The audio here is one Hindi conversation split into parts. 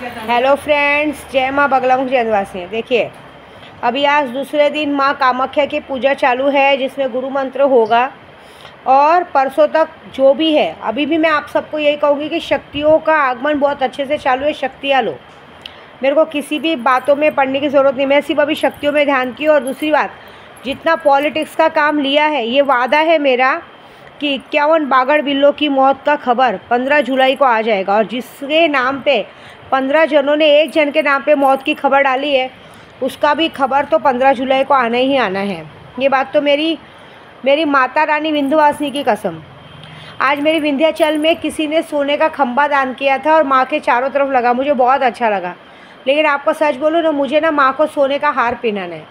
हेलो फ्रेंड्स, जय माँ बगलामुख जयवासी। देखिए, अभी आज दूसरे दिन माँ कामाख्या की पूजा चालू है, जिसमें गुरु मंत्र होगा और परसों तक जो भी है। अभी भी मैं आप सबको यही कहूँगी कि शक्तियों का आगमन बहुत अच्छे से चालू है। शक्तियाँ लो, मेरे को किसी भी बातों में पढ़ने की ज़रूरत नहीं। मैं सिर्फ अभी शक्तियों में ध्यान की। और दूसरी बात, जितना पॉलिटिक्स का काम लिया है, ये वादा है मेरा कि 51 बागड़ बिल्लों की मौत का खबर 15 जुलाई को आ जाएगा। और जिसके नाम पे 15 जनों ने एक जन के नाम पे मौत की खबर डाली है, उसका भी खबर तो 15 जुलाई को आना ही आना है। ये बात तो मेरी माता रानी विंध्यवासिनी की कसम। आज मेरी विंध्याचल में किसी ने सोने का खंबा दान किया था और माँ के चारों तरफ लगा, मुझे बहुत अच्छा लगा। लेकिन आपको सच बोलूँ ना, मुझे ना माँ को सोने का हार पहनाना है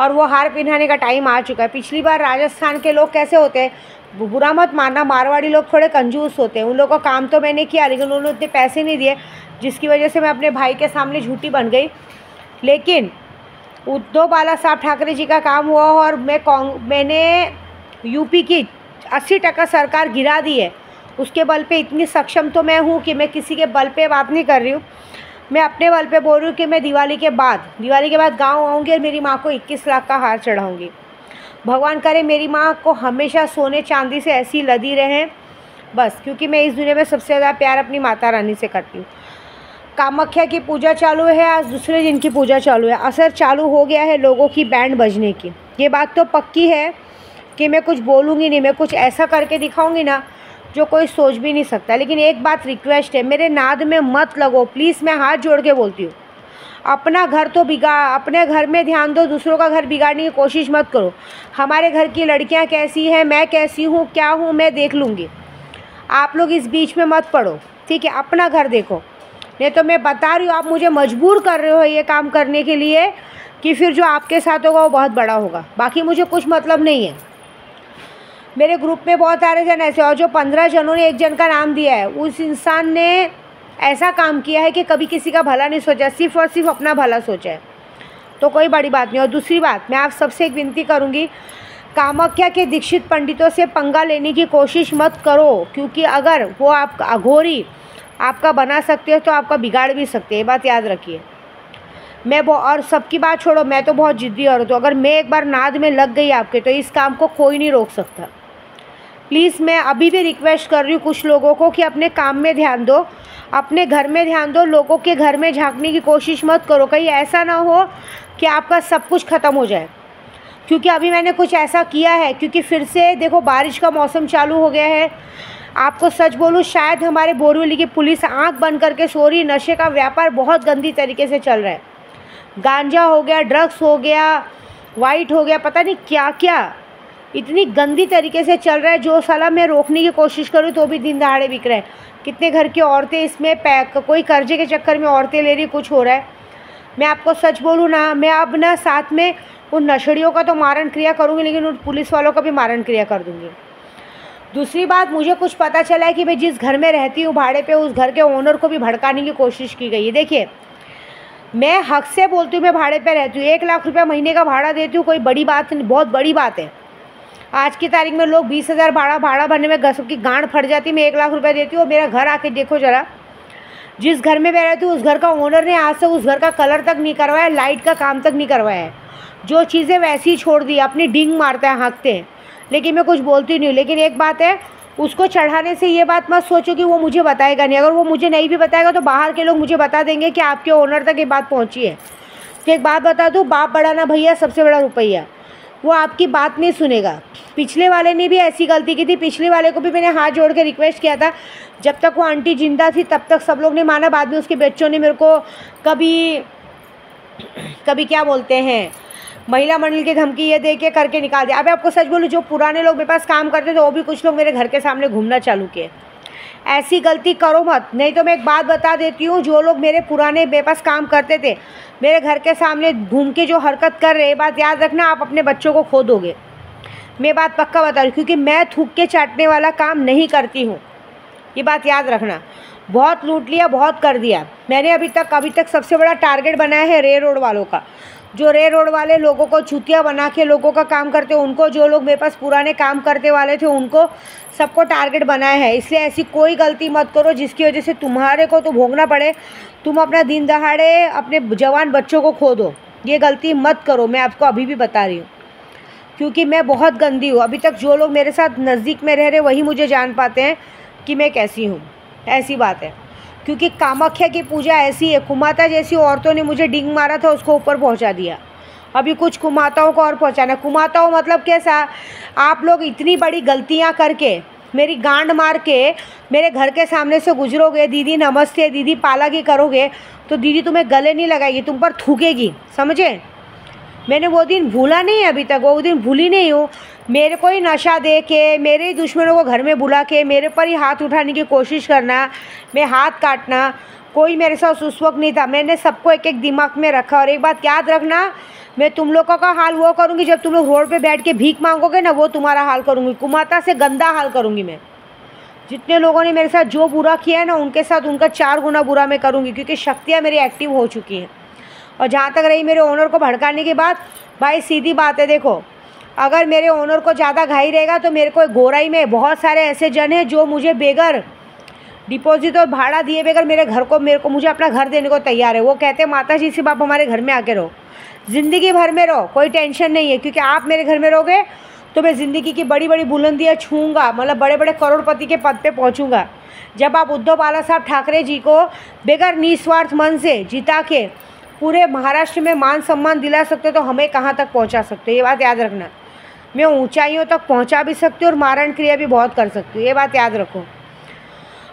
और वो हार पहनाने का टाइम आ चुका है। पिछली बार राजस्थान के लोग कैसे होते हैं, बुरा मत मानना, मारवाड़ी लोग थोड़े कंजूस होते हैं। उन लोगों का काम तो मैंने किया, लेकिन उन्होंने उतने पैसे नहीं दिए, जिसकी वजह से मैं अपने भाई के सामने झूठी बन गई। लेकिन उद्धव बाला साहब ठाकरे जी का काम हुआ और मैंने यूपी की 80% सरकार गिरा दी है। उसके बल पे इतनी सक्षम तो मैं हूँ कि मैं किसी के बल पे बात नहीं कर रही हूँ। मैं अपने बल पे बोल रही हूँ कि मैं दिवाली के बाद गांव आऊँगी और मेरी माँ को 21 लाख का हार चढ़ाऊँगी। भगवान करे मेरी माँ को हमेशा सोने चांदी से ऐसी लदी रहें, बस, क्योंकि मैं इस दुनिया में सबसे ज़्यादा प्यार अपनी माता रानी से करती हूँ। कामाख्या की पूजा चालू है, आज दूसरे दिन की पूजा चालू है। असर चालू हो गया है लोगों की बैंड बजने की। ये बात तो पक्की है कि मैं कुछ बोलूँगी नहीं, मैं कुछ ऐसा करके दिखाऊँगी ना जो कोई सोच भी नहीं सकता। लेकिन एक बात रिक्वेस्ट है, मेरे नाद में मत लगो प्लीज़, मैं हाथ जोड़ के बोलती हूँ। अपना घर तो अपने घर में ध्यान दो, दूसरों का घर बिगाड़ने की कोशिश मत करो। हमारे घर की लड़कियाँ कैसी हैं, मैं कैसी हूँ, क्या हूँ, मैं देख लूँगी। आप लोग इस बीच में मत पड़ो, ठीक है? अपना घर देखो। नहीं तो मैं बता रही हूँ, आप मुझे मजबूर कर रहे हो ये काम करने के लिए कि फिर जो आपके साथ होगा वो बहुत बड़ा होगा। बाकी मुझे कुछ मतलब नहीं है। मेरे ग्रुप में बहुत सारे जन ऐसे, और जो 15 जनों ने एक जन का नाम दिया है, उस इंसान ने ऐसा काम किया है कि कभी किसी का भला नहीं सोचा, सिर्फ और सिर्फ अपना भला सोचा है। तो कोई बड़ी बात नहीं। और दूसरी बात, मैं आप सबसे एक विनती करूंगी, कामाख्या के दीक्षित पंडितों से पंगा लेने की कोशिश मत करो, क्योंकि अगर वो आप अघोरी आपका बना सकते हो तो आपका बिगाड़ भी सकते हैं। ये बात याद रखिए। और सबकी बात छोड़ो, मैं तो बहुत जिद्दी औरत हूँ। अगर मैं एक बार नाद में लग गई आपके, तो इस काम को कोई नहीं रोक सकता। प्लीज़ मैं अभी भी रिक्वेस्ट कर रही हूँ कुछ लोगों को कि अपने काम में ध्यान दो, अपने घर में ध्यान दो, लोगों के घर में झांकने की कोशिश मत करो। कहीं ऐसा ना हो कि आपका सब कुछ ख़त्म हो जाए, क्योंकि अभी मैंने कुछ ऐसा किया है। क्योंकि फिर से देखो, बारिश का मौसम चालू हो गया है। आपको सच बोलूँ, शायद हमारे बोरीवली की पुलिस आँख बंद करके सो रही। नशे का व्यापार बहुत गंदी तरीके से चल रहा है। गांजा हो गया, ड्रग्स हो गया, वाइट हो गया, पता नहीं क्या क्या इतनी गंदी तरीके से चल रहा है, जो साला मैं रोकने की कोशिश करूँ तो भी दिन दहाड़े बिक रहे हैं। कितने घर की औरतें इसमें कोई कर्जे के चक्कर में औरतें ले रही, कुछ हो रहा है। मैं आपको सच बोलूँ ना, मैं अब ना साथ में उन नशड़ियों का तो मारण क्रिया करूँगी, लेकिन उन पुलिस वालों का भी मारण क्रिया कर दूँगी। दूसरी बात, मुझे कुछ पता चला है कि मैं जिस घर में रहती हूँ भाड़े पे, उस घर के ओनर को भी भड़काने की कोशिश की गई है। देखिए, मैं हक से बोलती हूँ, मैं भाड़े पे रहती हूँ, 1 लाख रुपया महीने का भाड़ा देती हूँ। कोई बड़ी बात नहीं, बहुत बड़ी बात है। आज की तारीख में लोग 20,000 भाड़ा भरने में सबकी गांड फट जाती। मैं 1 लाख रुपया देती हूँ। मेरा घर आके देखो ज़रा, जिस घर में मैं रहती हूँ उस घर का ओनर ने आज से उस घर का कलर तक नहीं करवाया, लाइट का काम तक नहीं करवाया है। जो चीज़ें वैसी ही छोड़ दी, अपनी डिंग मारता है, हाँकते हैं, लेकिन मैं कुछ बोलती नहीं हूँ। लेकिन एक बात है, उसको चढ़ाने से ये बात मत सोचो कि वो मुझे बताएगा नहीं। अगर वो मुझे नहीं भी बताएगा तो बाहर के लोग मुझे बता देंगे कि आपके ओनर तक ये बात पहुँची है। तो एक बात बता दूँ, बाप बड़ा ना भैया, सबसे बड़ा रुपया। वो आपकी बात नहीं सुनेगा। पिछले वाले ने भी ऐसी गलती की थी। पिछले वाले को भी मैंने हाथ जोड़ के रिक्वेस्ट किया था, जब तक वो आंटी जिंदा थी तब तक सब लोग ने माना। बाद में उसके बच्चों ने मेरे को कभी क्या बोलते हैं, महिला मंडल की धमकी ये दे के करके निकाल दिया। अब आपको सच बोलूं, जो पुराने लोग मेरे पास काम करते थे, वो भी कुछ लोग मेरे घर के सामने घूमना चालू किए। ऐसी गलती करो मत। नहीं तो मैं एक बात बता देती हूँ, जो लोग मेरे पुराने मेरे पास काम करते थे, मेरे घर के सामने घूम के जो हरकत कर रहे, बात याद रखना, आप अपने बच्चों को खो दोगे। मैं बात पक्का बता रही हूँ, क्योंकि मैं थूक के चाटने वाला काम नहीं करती हूँ। ये बात याद रखना। बहुत लूट लिया, बहुत कर दिया मैंने। अभी तक सबसे बड़ा टारगेट बनाया है रे रोड वालों का। जो रे रोड वाले लोगों को चूतिया बना के लोगों का काम करते उनको, जो लोग मेरे पास पुराने काम करते वाले थे उनको, सबको टारगेट बनाया है। इसलिए ऐसी कोई गलती मत करो जिसकी वजह से तुम्हारे को तो भोगना पड़े, तुम अपना दिन दहाड़े अपने जवान बच्चों को खो दो। ये गलती मत करो, मैं आपको अभी भी बता रही हूँ, क्योंकि मैं बहुत गंदी हूँ। अभी तक जो लोग मेरे साथ नज़दीक में रह रहे वही मुझे जान पाते हैं कि मैं कैसी हूँ। ऐसी बात है, क्योंकि कामाख्या की पूजा ऐसी है, कुमाता जैसी औरतों ने मुझे डिंग मारा था, उसको ऊपर पहुँचा दिया। अभी कुछ कुमाताओं को और पहुँचाना। कुमाताओं मतलब कैसा, आप लोग इतनी बड़ी गलतियाँ करके मेरी गांड मार के मेरे घर के सामने से गुजरोगे, दीदी नमस्ते, दीदी पालागी करोगे, तो दीदी तुम्हें गले नहीं लगाएगी, तुम पर थूकेगी, समझे। मैंने वो दिन भूला नहीं है, अभी तक वो दिन भूली नहीं हूँ। मेरे को ही नशा दे के, मेरे ही दुश्मनों को घर में बुला के मेरे पर ही हाथ उठाने की कोशिश करना, मैं हाथ काटना, कोई मेरे साथ उस वक्त नहीं था। मैंने सबको एक एक दिमाग में रखा। और एक बात याद रखना, मैं तुम लोगों का हाल वो करूँगी जब तुम लोग रोड पे बैठ के भीख मांगोगे ना, वो तुम्हारा हाल करूँगी। कुमाता से गंदा हाल करूँगी मैं। जितने लोगों ने मेरे साथ जो बुरा किया है ना, उनके साथ उनका 4 गुना बुरा मैं करूँगी, क्योंकि शक्तियाँ मेरी एक्टिव हो चुकी हैं। और जहाँ तक रही मेरे ओनर को भड़काने की बात, भाई सीधी बात है, देखो अगर मेरे ओनर को ज़्यादा घाई रहेगा तो मेरे को गोराई में बहुत सारे ऐसे जन हैं जो मुझे बेगर डिपॉजिट और भाड़ा दिए बगैर मेरे को मुझे अपना घर देने को तैयार है। वो कहते हैं माता जी से बाप हमारे घर में आके रहो, ज़िंदगी भर में रहो, कोई टेंशन नहीं है, क्योंकि आप मेरे घर में रहोगे तो मैं ज़िंदगी की बड़ी बड़ी बुलंदियाँ छूँगा, मतलब बड़े बड़े करोड़पति के पद पे पहुँचूँगा। जब आप उद्धव बाला साहब ठाकरे जी को बेगर निस्वार्थ मन से जिता के पूरे महाराष्ट्र में मान सम्मान दिला सकते हो, तो हमें कहाँ तक पहुँचा सकते हो, ये बात याद रखना। मैं ऊंचाइयों तक पहुँचा भी सकती हूँ और मारण क्रिया भी बहुत कर सकती हूँ, ये बात याद रखो।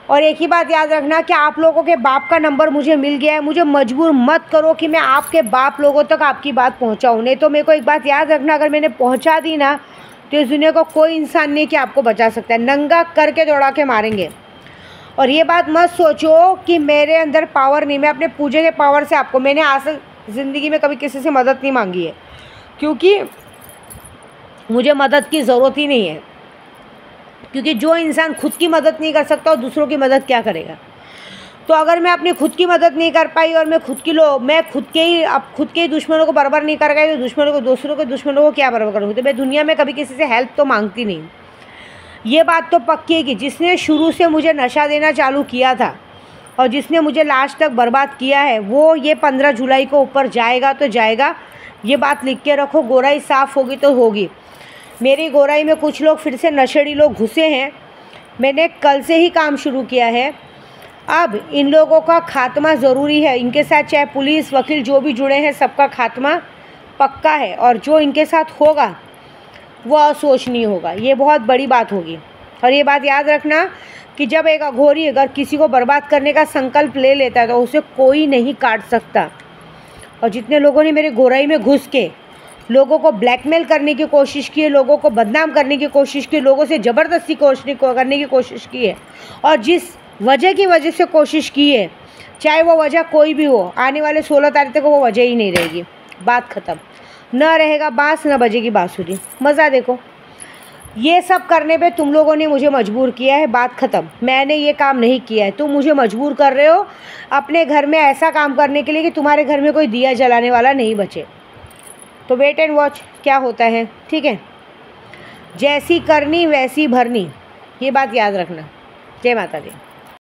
और एक ही बात याद रखना कि आप लोगों के बाप का नंबर मुझे मिल गया है, मुझे मजबूर मत करो कि मैं आपके बाप लोगों तक आपकी बात पहुँचाऊँ। नहीं तो मेरे को एक बात याद रखना, अगर मैंने पहुँचा दी ना तो इस दुनिया को कोई इंसान नहीं कि आपको बचा सकता है, नंगा करके दौड़ा के मारेंगे। और ये बात मत सोचो कि मेरे अंदर पावर नहीं, मैं अपने पूजे के पावर से आपको, मैंने आज तक ज़िंदगी में कभी किसी से मदद नहीं मांगी है, क्योंकि मुझे मदद की ज़रूरत ही नहीं है। क्योंकि जो इंसान खुद की मदद नहीं कर सकता वो दूसरों की मदद क्या करेगा। तो अगर मैं अपनी खुद की मदद नहीं कर पाई और मैं खुद के ही दुश्मनों को बराबर नहीं कर गई, तो दूसरों के दुश्मनों को क्या बराबर करूँगी। तो मैं दुनिया में कभी किसी से हेल्प तो मांगती नहीं। ये बात तो पक्की है कि जिसने शुरू से मुझे नशा देना चालू किया था और जिसने मुझे लास्ट तक बर्बाद किया है, वो ये 15 जुलाई को ऊपर जाएगा तो जाएगा। ये बात लिख के रखो, गोराई साफ़ होगी तो होगी। मेरी गोराई में कुछ लोग फिर से नशेड़ी लोग घुसे हैं, मैंने कल से ही काम शुरू किया है। अब इन लोगों का खात्मा ज़रूरी है, इनके साथ चाहे पुलिस वकील जो भी जुड़े हैं सबका खात्मा पक्का है, और जो इनके साथ होगा वो असोचनीय होगा, ये बहुत बड़ी बात होगी। और ये बात याद रखना कि जब एक अघोरी अगर किसी को बर्बाद करने का संकल्प ले लेता है तो उसे कोई नहीं काट सकता। और जितने लोगों ने मेरे गोराई में घुस के लोगों को ब्लैकमेल करने की कोशिश की है, लोगों को बदनाम करने की कोशिश की, लोगों से ज़बरदस्ती करने की कोशिश की है, और जिस वजह से कोशिश की है, चाहे वो वजह कोई भी हो, आने वाले 16 तारीख तक वो वजह ही नहीं रहेगी। बात ख़त्म, न रहेगा बांस न बजेगी बांसुरी। मज़ा देखो, ये सब करने पे तुम लोगों ने मुझे मजबूर किया है, बात ख़त्म। मैंने ये काम नहीं किया है, तुम मुझे मजबूर कर रहे हो अपने घर में ऐसा काम करने के लिए कि तुम्हारे घर में कोई दिया जलाने वाला नहीं बचे। तो वेट एंड वॉच क्या होता है, ठीक है। जैसी करनी वैसी भरनी, ये बात याद रखना। जय माता दी।